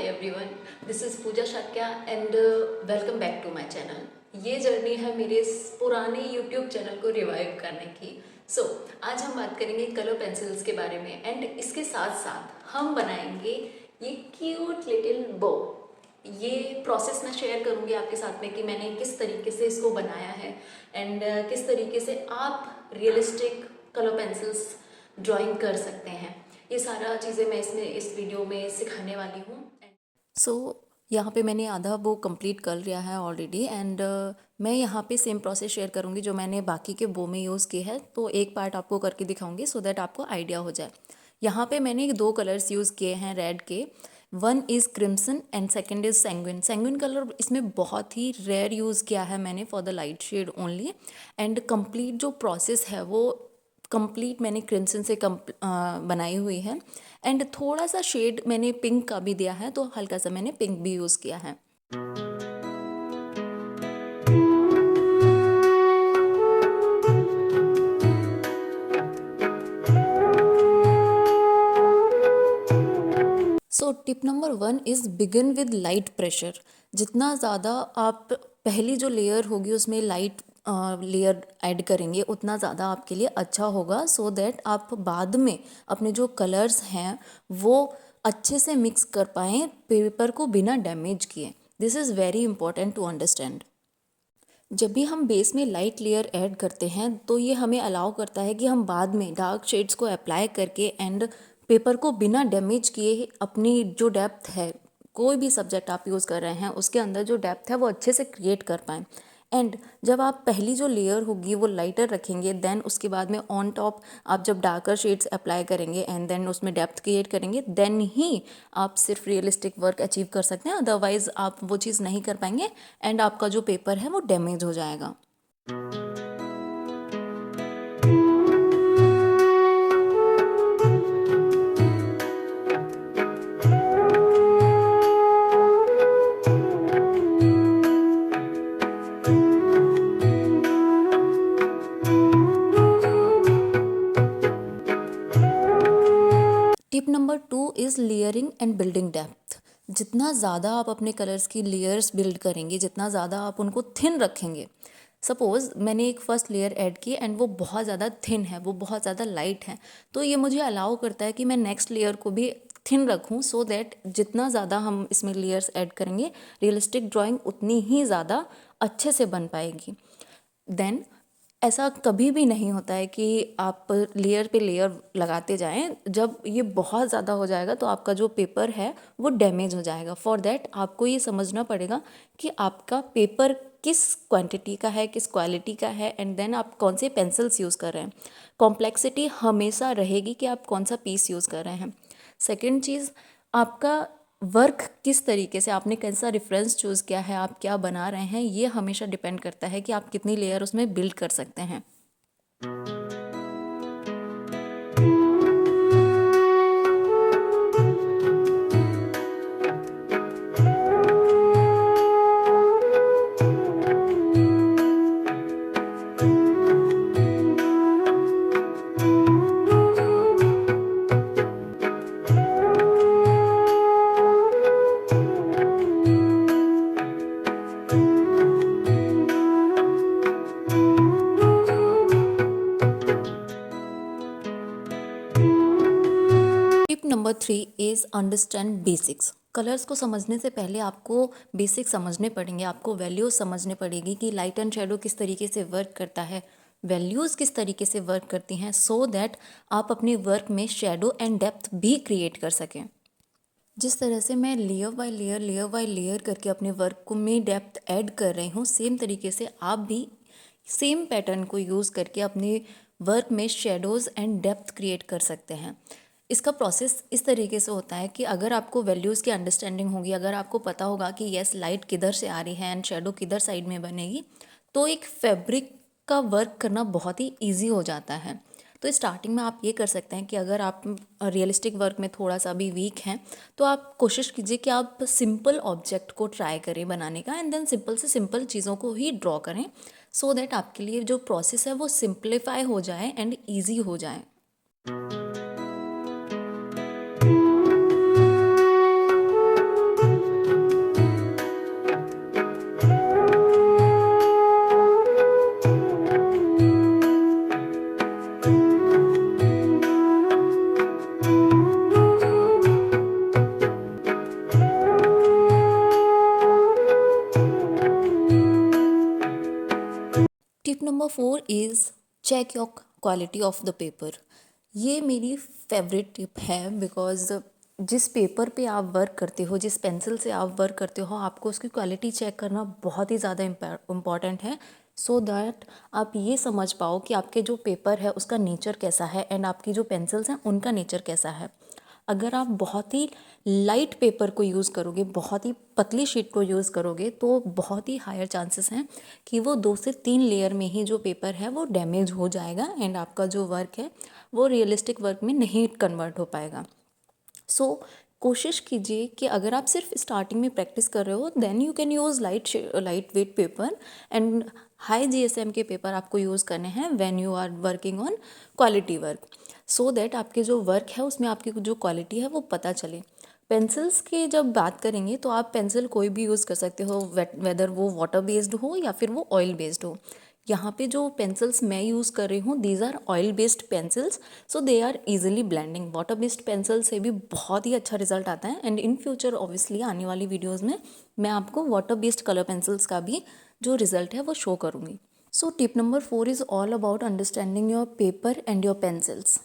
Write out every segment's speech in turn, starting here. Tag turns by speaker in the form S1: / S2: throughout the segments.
S1: Everyone, this is Pooja Shakya and welcome back to my channel. ये journey है मेरे पुराने यूट्यूब चैनल को रिवाइव करने की। आज हम बात करेंगे कलर पेंसिल्स के बारे में एंड इसके साथ साथ हम बनाएंगे ये क्यूट लिटिल बो। ये प्रोसेस मैं शेयर करूँगी आपके साथ में कि मैंने किस तरीके से इसको बनाया है एंड किस तरीके से आप रियलिस्टिक कलर पेंसिल्स ड्राइंग कर सकते हैं। ये सारा चीज़ें मैं इस वीडियो में सिखाने वाली हूँ। यहाँ पे मैंने आधा वो कंप्लीट कर लिया है ऑलरेडी एंड मैं यहाँ पे सेम प्रोसेस शेयर करूँगी जो मैंने बाकी के बो में यूज़ किए हैं। तो एक पार्ट आपको करके दिखाऊंगी सो दैट आपको आइडिया हो जाए। यहाँ पे मैंने 2 कलर्स यूज़ किए हैं रेड के। One is crimson and second is sanguine. Sanguine colour इसमें बहुत ही रेयर यूज़ किया है मैंने for the light shade only. And complete जो प्रोसेस है वो कंप्लीट मैंने क्रिम्सन से बनाई हुई है। एंड थोड़ा सा शेड मैंने पिंक का भी दिया है, तो हल्का सा मैंने पिंक भी यूज़ किया है। Tip number 1 is begin with light pressure. जितना ज़्यादा आप पहली जो लेयर होगी उसमें लाइट लेयर ऐड करेंगे उतना ज़्यादा आपके लिए अच्छा होगा, सो दैट आप बाद में अपने जो कलर्स हैं वो अच्छे से मिक्स कर पाएँ पेपर को बिना डैमेज किए। This is very important to understand. जब भी हम बेस में लाइट लेयर ऐड करते हैं तो ये हमें अलाउ करता है कि हम बाद में डार्क शेड्स को अप्लाई करके एंड पेपर को बिना डैमेज किए अपनी जो डेप्थ है, कोई भी सब्जेक्ट आप यूज़ कर रहे हैं उसके अंदर जो डेप्थ है वो अच्छे से क्रिएट कर पाएँ। एंड जब आप पहली जो लेयर होगी वो लाइटर रखेंगे, देन उसके बाद में ऑन टॉप आप जब डार्कर शेड्स अप्लाई करेंगे एंड देन उसमें डेप्थ क्रिएट करेंगे, देन ही आप सिर्फ रियलिस्टिक वर्क अचीव कर सकते हैं। अदरवाइज़ आप वो चीज़ नहीं कर पाएंगे एंड आपका जो पेपर है वो डैमेज हो जाएगा। Tip number 2 is layering and building depth. जितना ज़्यादा आप अपने कलर्स की लेयर्स बिल्ड करेंगे, जितना ज़्यादा आप उनको थिन रखेंगे। सपोज़ मैंने एक फर्स्ट लेयर ऐड की एंड वो बहुत ज़्यादा थिन है, वो बहुत ज़्यादा लाइट है, तो ये मुझे अलाउ करता है कि मैं नेक्स्ट लेयर को भी थिन रखूं, सो दैट जितना ज़्यादा हम इसमें लेयर्स ऐड करेंगे रियलिस्टिक ड्राइंग उतनी ही ज़्यादा अच्छे से बन पाएगी। देन ऐसा कभी भी नहीं होता है कि आप लेयर पे लेयर लगाते जाएं। जब ये बहुत ज़्यादा हो जाएगा तो आपका जो पेपर है वो डैमेज हो जाएगा। फॉर दैट आपको ये समझना पड़ेगा कि आपका पेपर किस क्वांटिटी का है, किस क्वालिटी का है, एंड देन आप कौन से पेंसिल्स यूज़ कर रहे हैं। कॉम्प्लेक्सिटी हमेशा रहेगी कि आप कौन सा पीस यूज़ कर रहे हैं। सेकेंड चीज़, आपका वर्क किस तरीके से, आपने कैसा रेफरेंस चूज़ किया है, आप क्या बना रहे हैं, ये हमेशा डिपेंड करता है कि आप कितनी लेयर उसमें बिल्ड कर सकते हैं। Tip number 3 is understand basics. Colours को समझने से पहले आपको बेसिक्स समझने पड़ेंगे, आपको वैल्यूज़ समझने पड़ेगी कि लाइट एंड शेडो किस तरीके से वर्क करता है, वैल्यूज़ किस तरीके से वर्क करती हैं, सो दैट आप अपने वर्क में शेडो एंड डेप्थ भी क्रिएट कर सकें। जिस तरह से मैं लेयर बाय लेयर करके अपने वर्क को में डेप्थ ऐड कर रही हूँ, सेम तरीके से आप भी सेम पैटर्न को यूज़ करके अपने वर्क में शेडोज़ एंड डेप्थ क्रिएट कर सकते हैं। इसका प्रोसेस इस तरीके से होता है कि अगर आपको वैल्यूज़ की अंडरस्टैंडिंग होगी, अगर आपको पता होगा कि यस लाइट किधर से आ रही है एंड शेडो किधर साइड में बनेगी, तो एक फैब्रिक का वर्क करना बहुत ही ईजी हो जाता है। तो स्टार्टिंग में आप ये कर सकते हैं कि अगर आप रियलिस्टिक वर्क में थोड़ा सा भी वीक हैं तो आप कोशिश कीजिए कि आप सिंपल ऑब्जेक्ट को ट्राई करें बनाने का एंड देन सिंपल से सिंपल चीज़ों को ही ड्रॉ करें, सो दैट आपके लिए जो प्रोसेस है वो सिंप्लीफाई हो जाए एंड ईजी हो जाए।
S2: Number 4 is check your quality of the paper. ये मेरी फेवरेट टिप है बिकॉज जिस पेपर पे आप वर्क करते हो, जिस पेंसिल से आप वर्क करते हो, आपको उसकी क्वालिटी चेक करना बहुत ही ज़्यादा इम्पॉर्टेंट है, सो दैट आप ये समझ पाओ कि आपके जो पेपर है उसका नेचर कैसा है एंड आपकी जो पेंसिल्स हैं उनका नेचर कैसा है। अगर आप बहुत ही लाइट पेपर को यूज़ करोगे, बहुत ही पतली शीट को यूज़ करोगे, तो बहुत ही हायर चांसेस हैं कि वो 2 से 3 लेयर में ही जो पेपर है वो डैमेज हो जाएगा एंड आपका जो वर्क है वो रियलिस्टिक वर्क में नहीं कन्वर्ट हो पाएगा। सो कोशिश कीजिए कि अगर आप सिर्फ स्टार्टिंग में प्रैक्टिस कर रहे हो then you can use light weight paper and high GSM के पेपर आपको यूज़ करने हैं when you are working on quality work, so that आपके जो वर्क है उसमें आपकी जो क्वालिटी है वो पता चले। पेंसिल्स की जब बात करेंगे तो आप पेंसिल कोई भी यूज़ कर सकते हो, वेदर वो वाटर बेस्ड हो या फिर वो ऑयल बेस्ड हो। यहाँ पे जो पेंसिल्स मैं यूज़ कर रही हूँ these are oil based pencils, so they are easily blending. Water based pencil से भी बहुत ही अच्छा रिजल्ट आता है एंड इन फ्यूचर ऑब्वियसली आने वाली वीडियोज़ में मैं आपको वाटर बेस्ड कलर पेंसिल्स का भी जो रिजल्ट है वो शो करूँगी। So tip number 4 is all about understanding your paper and your pencils.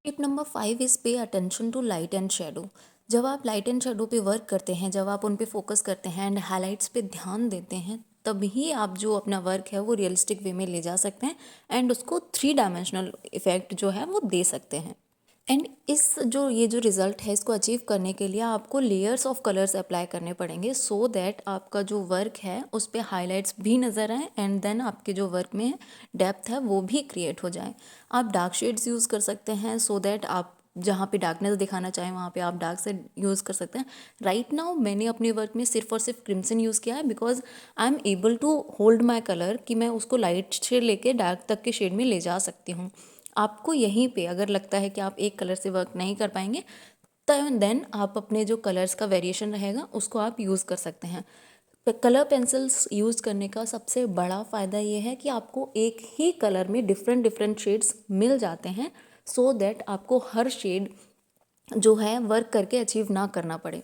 S2: Tip number 5 is pay attention to light and shadow. जब आप लाइट एंड शेडो पे वर्क करते हैं, जब आप उन पे फोकस करते हैं एंड हाइलाइट्स पे ध्यान देते हैं, तभी आप जो अपना वर्क है वो रियलिस्टिक वे में ले जा सकते हैं एंड उसको 3 डायमेंशनल इफेक्ट जो है वो दे सकते हैं। एंड ये जो रिज़ल्ट है इसको अचीव करने के लिए आपको लेयर्स ऑफ कलर्स अप्लाई करने पड़ेंगे, सो दैट आपका जो वर्क है उस पर हाईलाइट्स भी नज़र आए एंड देन आपके जो वर्क में डेप्थ है वो भी क्रिएट हो जाए। आप डार्क शेड्स यूज़ कर सकते हैं सो दैट आप जहाँ पे डार्कनेस दिखाना चाहें वहाँ पे आप डार्क से यूज़ कर सकते हैं। राइट नाउ मैंने अपने वर्क में सिर्फ और सिर्फ क्रिम्सन यूज़ किया है because I am able to hold my colour कि मैं उसको लाइट से लेके डार्क तक के शेड में ले जा सकती हूँ। आपको यहीं पे अगर लगता है कि आप एक कलर से वर्क नहीं कर पाएंगे देन आप अपने जो कलर्स का वेरिएशन रहेगा उसको आप यूज़ कर सकते हैं। कलर पेंसिल्स यूज़ करने का सबसे बड़ा फ़ायदा ये है कि आपको एक ही कलर में डिफरेंट डिफरेंट शेड्स मिल जाते हैं, सो दैट आपको हर शेड जो है वर्क करके अचीव ना करना पड़े।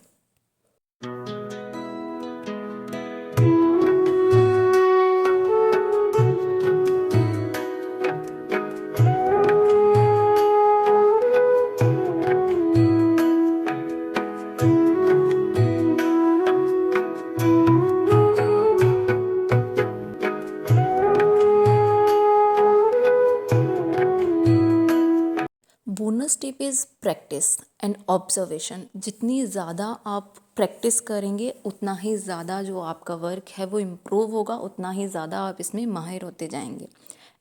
S2: Bonus tip is practice and observation. जितनी ज़्यादा आप प्रैक्टिस करेंगे उतना ही ज़्यादा जो आपका वर्क है वो इम्प्रूव होगा, उतना ही ज़्यादा आप इसमें माहिर होते जाएंगे।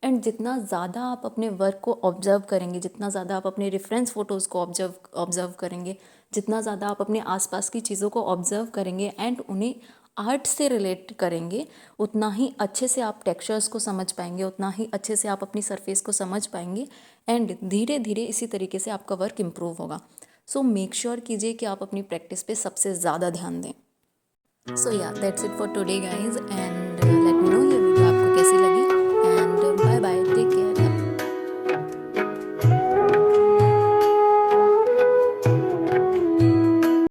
S2: एंड जितना ज़्यादा आप अपने वर्क को ऑब्जर्व करेंगे, जितना ज़्यादा आप अपने रेफरेंस फ़ोटोज़ को ऑब्जर्व करेंगे, जितना ज़्यादा आप अपने आसपास की चीज़ों को ऑब्जर्व करेंगे एंड उन्हें आर्ट से रिलेट करेंगे, उतना ही अच्छे से आप टेक्सचर्स को समझ पाएंगे, उतना ही अच्छे से आप अपनी सरफेस को समझ पाएंगे एंड धीरे धीरे इसी तरीके से आपका वर्क इम्प्रूव होगा। सो मेक श्योर कीजिए कि आप अपनी प्रैक्टिस पे सबसे ज़्यादा ध्यान दें। सो या that's it for today guys and